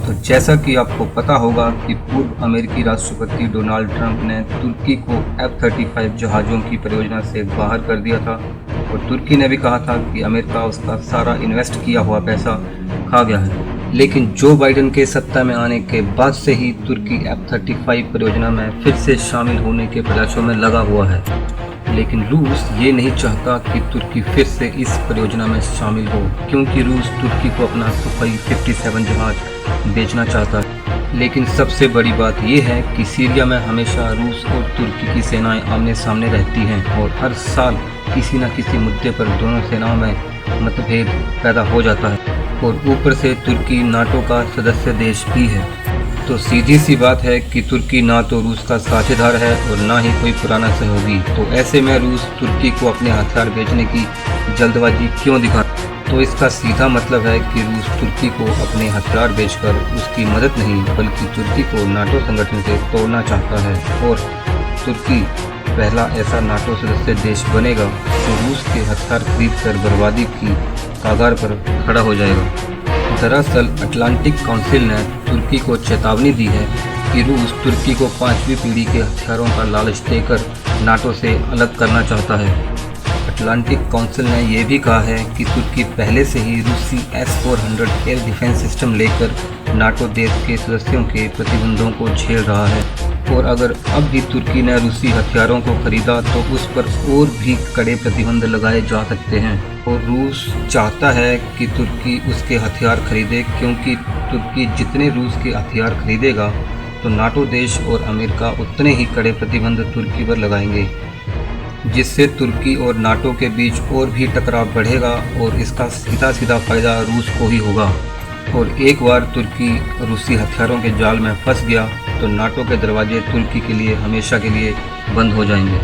तो जैसा कि आपको पता होगा कि पूर्व अमेरिकी राष्ट्रपति डोनाल्ड ट्रंप ने तुर्की को F-35 जहाज़ों की परियोजना से बाहर कर दिया था और तुर्की ने भी कहा था कि अमेरिका उसका सारा इन्वेस्ट किया हुआ पैसा खा गया है। लेकिन जो बाइडेन के सत्ता में आने के बाद से ही तुर्की F-35 परियोजना में फिर से शामिल होने के प्रयासों में लगा हुआ है। लेकिन रूस ये नहीं चाहता कि तुर्की फिर से इस परियोजना में शामिल हो, क्योंकि रूस तुर्की को अपना Su-57 जहाज बेचना चाहता है। लेकिन सबसे बड़ी बात यह है कि सीरिया में हमेशा रूस और तुर्की की सेनाएं आमने सामने रहती हैं और हर साल किसी न किसी मुद्दे पर दोनों सेनाओं में मतभेद पैदा हो जाता है और ऊपर से तुर्की नाटो का सदस्य देश भी है। तो सीधी सी बात है कि तुर्की ना तो रूस का साझेदार है और ना ही कोई पुराना सहयोगी। तो ऐसे में रूस तुर्की को अपने हथियार बेचने की जल्दबाजी क्यों दिखा? तो इसका सीधा मतलब है कि रूस तुर्की को अपने हथियार बेचकर उसकी मदद नहीं बल्कि तुर्की को नाटो संगठन से तोड़ना चाहता है और तुर्की पहला ऐसा नाटो सदस्य देश बनेगा जो रूस के हथियार खरीद कर बर्बादी की कगार पर खड़ा हो जाएगा। दरअसल अटलांटिक काउंसिल ने तुर्की को चेतावनी दी है कि रूस तुर्की को 5वीं पीढ़ी के हथियारों का लालच देकर नाटो से अलग करना चाहता है। अटलांटिक काउंसिल ने यह भी कहा है कि तुर्की पहले से ही रूसी S-400 एयर डिफेंस सिस्टम लेकर नाटो देश के सदस्यों के प्रतिबंधों को झेल रहा है और अगर अब भी तुर्की ने रूसी हथियारों को खरीदा तो उस पर और भी कड़े प्रतिबंध लगाए जा सकते हैं। और रूस चाहता है कि तुर्की उसके हथियार खरीदे, क्योंकि तुर्की जितने रूस के हथियार खरीदेगा तो नाटो देश और अमेरिका उतने ही कड़े प्रतिबंध तुर्की पर लगाएंगे, जिससे तुर्की और नाटो के बीच और भी टकराव बढ़ेगा और इसका सीधा सीधा फायदा रूस को ही होगा। और एक बार तुर्की रूसी हथियारों के जाल में फंस गया तो नाटो के दरवाजे तुर्की के लिए हमेशा के लिए बंद हो जाएंगे।